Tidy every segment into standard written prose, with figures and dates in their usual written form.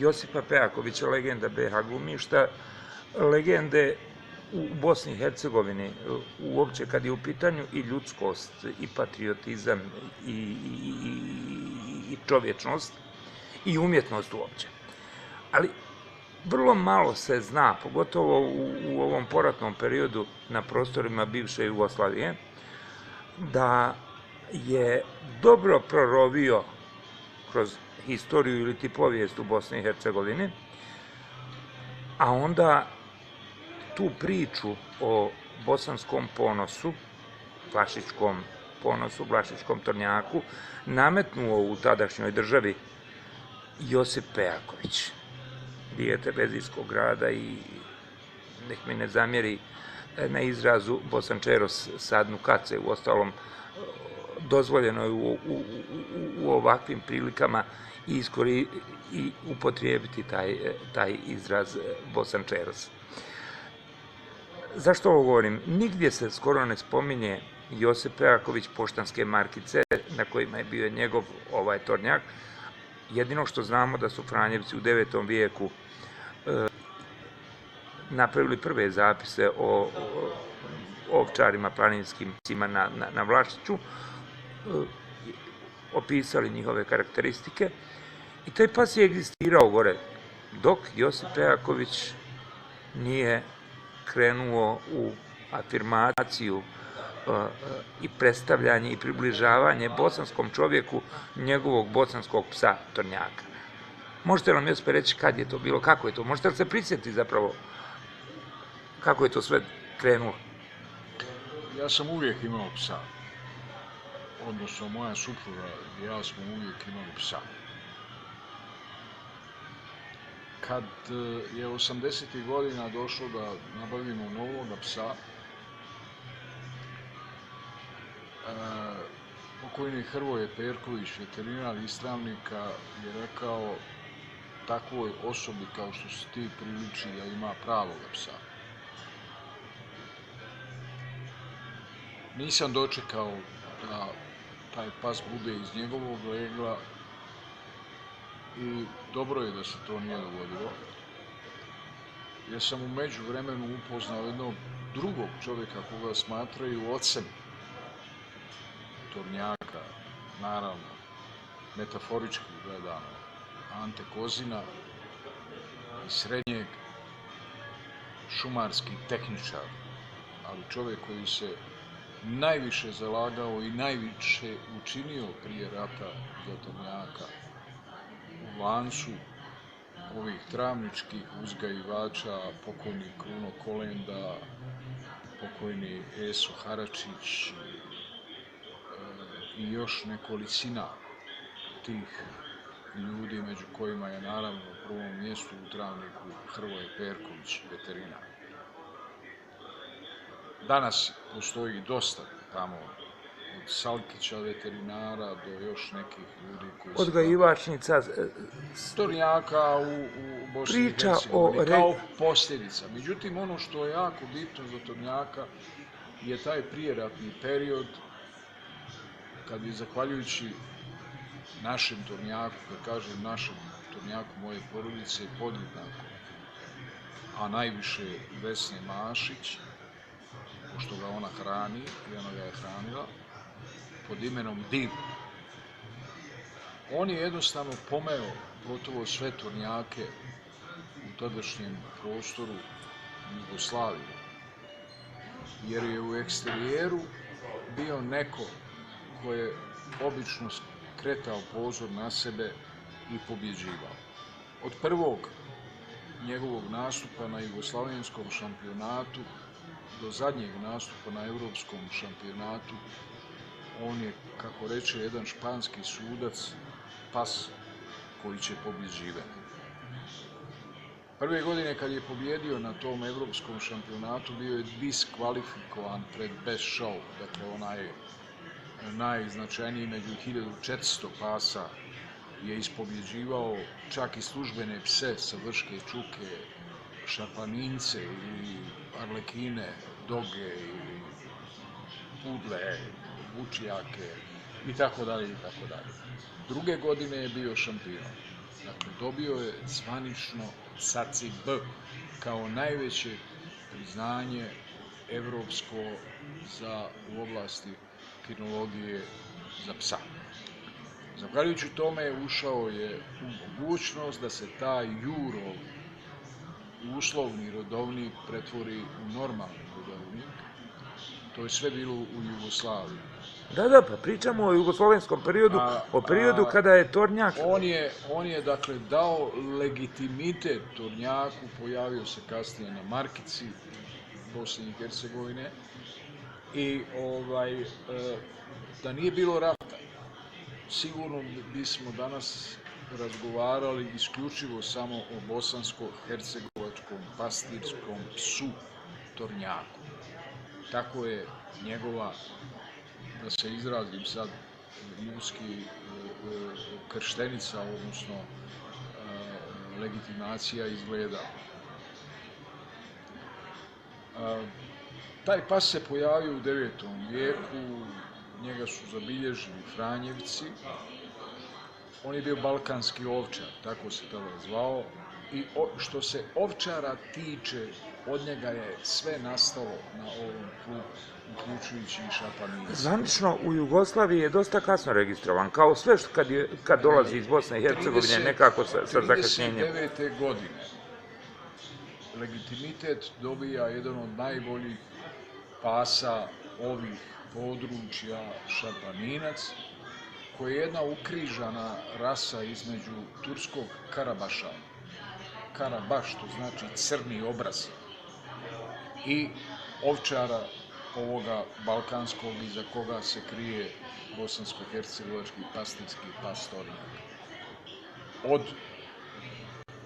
Josipa Pejakovića, legenda BiH glumišta, legende u Bosni i Hercegovini, uopće kad je u pitanju i ljudskost, i patriotizam, i čovječnost, i umjetnost uopće. Ali vrlo malo se zna, pogotovo u ovom poratnom periodu na prostorima bivše Jugoslavije, da je dobro prorovio kroz historiju ili ti povijest u Bosni i Hercegovini, a onda tu priču o bosanskom ponosu, vlašičkom ponosu, vlašičkom tornjaku, nametnuo u tadašnjoj državi Josip Pejaković, dijete Vezijskog grada, i nek mi ne zamjeri na izrazu Bosančeros sadnu kace, u ostalom dozvoljeno je u ovakvim prilikama i upotrijebiti taj izraz Bosančeros. Zašto ovo govorim? Nigdje se skoro ne spominje Josip Pejaković, poštanske markice na kojima je bio njegov tornjak. Jedino što znamo da su Franjevci u 9. vijeku napravili prve zapise o ovčarima planinskim na Vlašiću, opisali njihove karakteristike, i taj pas je egzistirao gore, dok Josip Pejaković nije krenuo u afirmaciju i predstavljanje i približavanje bosanskom čovjeku njegovog bosanskog psa tornjaka. Možete nam Josipe reći kad je to bilo, kako je to? Možete li se prisjetiti zapravo kako je to sve krenulo? Ja sam uvijek imao psa. Odnosno, moja supruga i ja smo uvijek imali psa. Kad je 80. godina došlo da nabavimo novoga psa, pokojni Hrvoje Perković, veterinar Istravnika, je rekao takvoj osobi kao što si ti priliči da ima pravoga psa. Nisam dočekao da taj pas bude iz njegovog legla i dobro je da se to nije dogodilo, jer sam u međuvremenu upoznao jednog drugog čovjeka koga smatraju ocem tornjaka, naravno, metaforički gledano, Ante Kozina, iz Srednjeg, šumarski tehničar, ali čovjek koji se najviše zalagao i najviše učinio prije rata za tornjaka u lancu ovih travničkih uzgajivača, pokojni Kruno Kolenda, pokojni Eso Haračić i još nekolicina tih ljudi, među kojima je naravno u prvom mjestu u Travniku Hrvoje Perković, veterinar. Danas postoji dosta tamo, od Salkića veterinara do još nekih ljudi koji se... Odgajivačnica... tornjaka u Bosni i Hercegovini kao posljedica. Međutim, ono što je jako bitno za tornjaka je taj prijeratni period kad je, zahvaljujući našem tornjaku, kad kažem našem tornjaku moje porodice, podjednako, a najviše Vesne Mašić, pošto ga ona hrani i ona ga je hranila, pod imenom Div. On je jednostavno pomeo gotovo sve tornjake u tadašnjem prostoru Jugoslavije, jer je u eksterijeru bio neko ko je obično skretao pozor na sebe i pobjeđivao. Od prvog njegovog nastupa na jugoslavenskom šampionatu do zadnjeg nastupa na europskom šampionatu, on je, kako reče jedan španski sudac, pas koji će pobjeđivati. Prve godine kad je pobjedio na tom europskom šampionatu bio je diskvalifikovan pred Best Show, dakle onaj najznačajniji među 1400 pasa je ispobjeđivao čak i službene pse sa Vrške čuke, šapanince ili arlekine, doge ili pudle, vučijake i tako dalje i tako dalje. Druge godine je bio šampion. Dakle, dobio je zvanično SACIB kao najveće priznanje evropsko u oblasti kinologije za psa. Zahvaljujući tome ušao je u mogućnost da se taj Jurov uslovni rodovnik pretvori u normalni rodovnik. To je sve bilo u Jugoslaviji. Da, pa pričamo o jugoslovenskom periodu, o periodu kada je Tornjak... On je dakle dao legitimitet Tornjaku, pojavio se kasnije na markici Bosne i Hercegovine i da nije bilo rata, sigurno bismo danas razgovarali isključivo samo o bosansko-hercegovačkom pastirskom psu Tornjaku. Tako je njegova, da se izrazim sad, ljudski krštenica, odnosno legitimacija izgledala. Taj pas se pojavio u 9. vijeku, njega su zabilježili Franjevci. On je bio balkanski ovčar, tako se tada zvao. I što se ovčara tiče, od njega je sve nastalo na ovom tlu, uključujući i šapaninac. Zvanično u Jugoslaviji je dosta kasno registrovan, kao sve što kad dolazi iz Bosne i Hercegovine, nekako sa zakašnjenjem. 39. godine legitimitet dobija jedan od najboljih pasa ovih područja, šapaninac, koji je jedna ukrižana rasa između turskog Karabaša, Karabaš, to znači crni obraz, i ovčara ovoga balkanskog iza koga se krije bosansko-hercegovački pastirski pas Tornjak. Od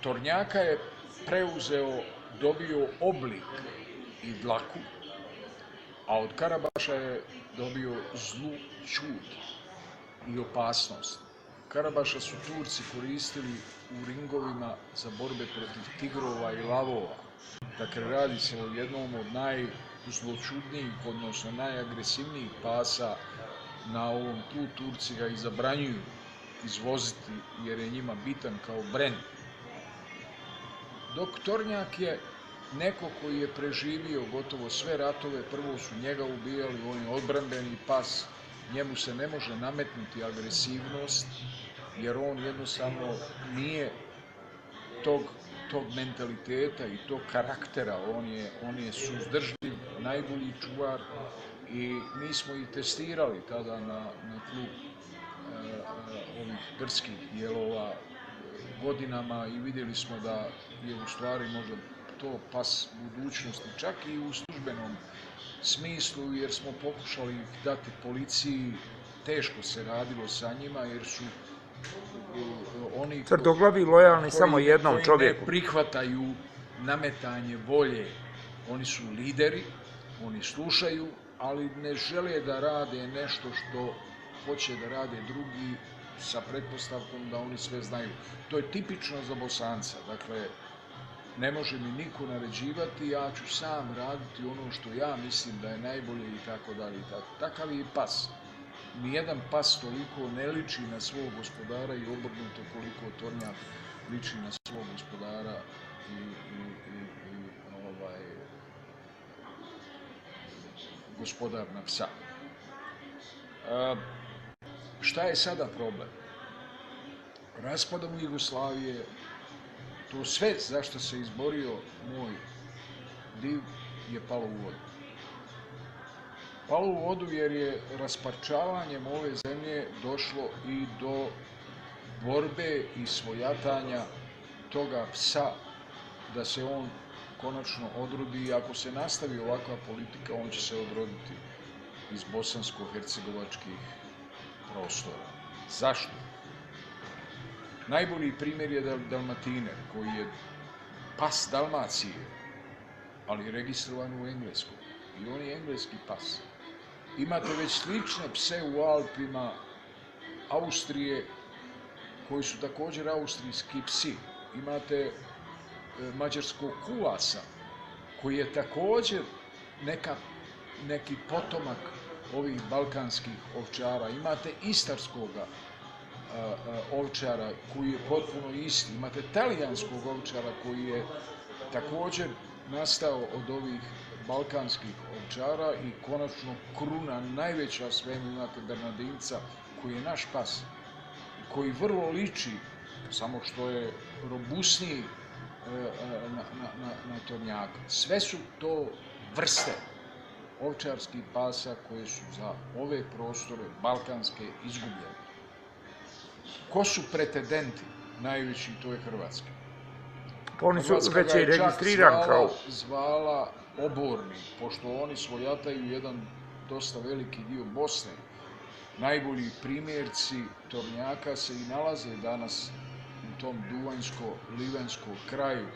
Tornjaka je dobio oblik i dlaku, a od Karabaša je dobio zlu ćud i opasnost. Karabaša su Turci koristili u ringovima za borbe protiv tigrova i lavova. Dakle, radi se o jednom od najzločudnijih, odnosno najagresivnijih pasa na ovom tlu. Turci ga i zabranjuju izvoziti jer je njima bitan kao brend. Dok Tornjak je neko koji je preživio gotovo sve ratove, prvo su njega ubijali, on je odbrambeni pas, njemu se ne može nametnuti agresivnost, jer on jednostavno nije tog mentaliteta i tog karaktera, on je suzdržljiv, najbolji čuvar i mi smo i testirali tada na tlu ovih drskih dijelova godinama i vidjeli smo da je u stvari možda to pas budućnosti, čak i u službenom smislu, jer smo pokušali ih dati policiji, teško se radilo sa njima, jer su oni tvrdoglavi, lojalni samo jednom čovjeku. Koji ne prihvataju nametanje volje, oni su lideri, oni slušaju, ali ne žele da rade nešto što hoće da rade drugi sa pretpostavkom da oni sve znaju. To je tipično za Bosanca, dakle, ne može mi niko naređivati, ja ću sam raditi ono što ja mislim da je najbolje i tako dalje. Takav je i pas. Nijedan pas toliko ne liči na svog gospodara i obrnuto koliko Tornjak liči na svog gospodara i gospodar na psa. Šta je sada problem? Raspadom Jugoslavije, to sve zašto se izborio moj div je palo u vodu. Palo u vodu jer je rasparčavanjem ove zemlje došlo i do borbe i svojatanja toga psa, da se on konačno odrodi, i ako se nastavi ovakva politika, on će se odroditi iz bosansko-hercegovačkih prostora. Zašto? Najbolji primjer je Dalmatiner, koji je pas Dalmacije, ali registrovan u Engleskoj. I on je engleski pas. Imate već slične pse u Alpima Austrije, koji su također austrijski psi. Imate mađarskog kulasa, koji je također neki potomak ovih balkanskih ovčara. Imate istarskoga ovčara koji je potpuno isti. Imate talijanskog ovčara koji je također nastao od ovih balkanskih ovčara i konačno kruna najveća svemu imate Bernardinca koji je naš pas i koji vrlo liči, samo što je robusniji na tornjaka. Sve su to vrste ovčarskih pasa koje su za ove prostore balkanske izgubljene. Ko su pretendenti najveći? To je Hrvatska. Oni su Hrvatska već ga i je čak registriran kao... zvala obornik, pošto oni svojataju jedan dosta veliki dio Bosne. Najbolji primjerci tornjaka se i nalaze danas u tom duvanjsko-livanjskom kraju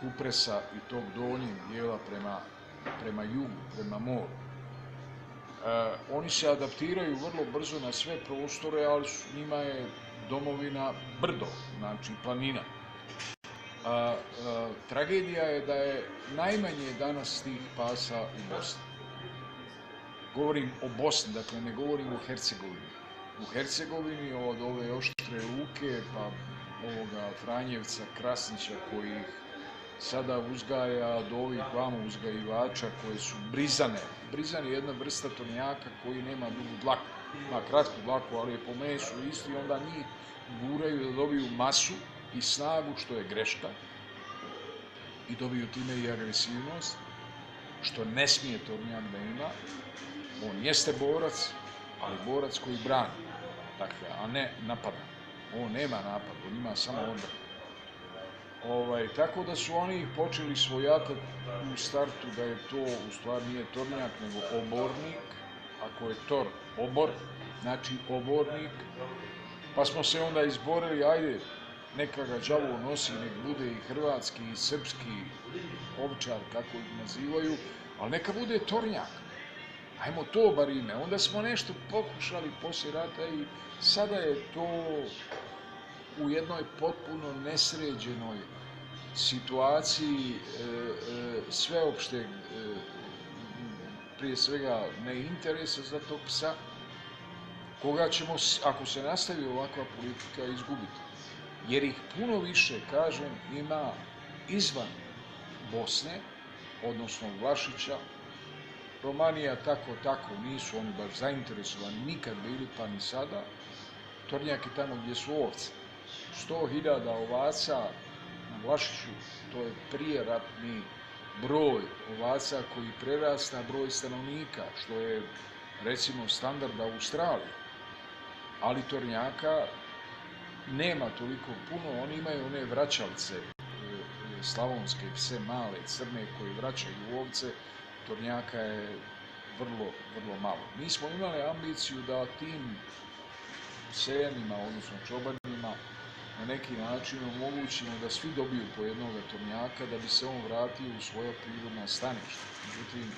Kupresa i tog donjeg dijela prema jugu, prema moru. Oni se adaptiraju vrlo brzo na sve prostore, ali njima je domovina brdo, znači planina. Tragedija je da je najmanje danas tih pasa u Bosni. Govorim o Bosni, dakle ne govorim o Hercegovini. U Hercegovini od ove oštre luke pa ovoga Franjevca, Krasnića koji ih sada uzgaja do ovih vamo uzgajivača koje su brizane. Brizan je jedna vrsta tornjaka koji nema dugu dlaku, ima kratku dlaku, ali je po mesu isti i onda njih guraju da dobiju masu i snagu, što je greška, i dobiju time i agresivnost, što ne smije tornjak da ima. On jeste borac, ali borac koji brani, dakle, a ne napada. On nema napad, on ima samo odbranu. Tako da su oni počeli svojatati u startu da je to u stvari nije tornjak nego obornik. Ako je tor obor, znači obornik. Pa smo se onda izborili, ajde, neka ga đavo nosi, nek bude i hrvatski i srpski ovčar, kako ih nazivaju, ali neka bude tornjak. Ajmo to bar ime. Onda smo nešto pokušali poslije rata i sada je to u jednoj potpuno nesređenoj situaciji sveopšteg, prije svega, neinteresa za tog psa, koga ćemo, ako se nastavi ovakva politika, izgubiti. Jer ih puno više, kažem, ima izvan Bosne, odnosno Vlašića. Romanija tako, nisu oni baš zainteresovani, nikad bili, pa ni sada. Tornjak je tamo gdje su ovce. 100.000 ovaca na Vlašiću, to je prijeratni broj ovaca koji prerasta broj stanovnika, što je, recimo, standard Australije. Ali tornjaka nema toliko puno, oni imaju one vraćalce, slavonske pse male, crne, koji vraćaju ovce, tornjaka je vrlo, vrlo malo. Mi smo imali ambiciju da tim seljanima, odnosno čobanima, na neki način omogućimo da svi dobiju po jednoga tornjaka, da bi se on vratio u svoja prirodna staništa. Međutim,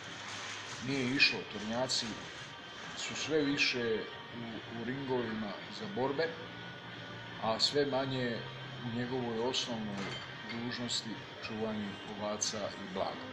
nije išlo. Tornjaci su sve više u ringovima za borbe, a sve manje u njegovoj osnovnoj dužnosti čuvanju ovaca i blaga.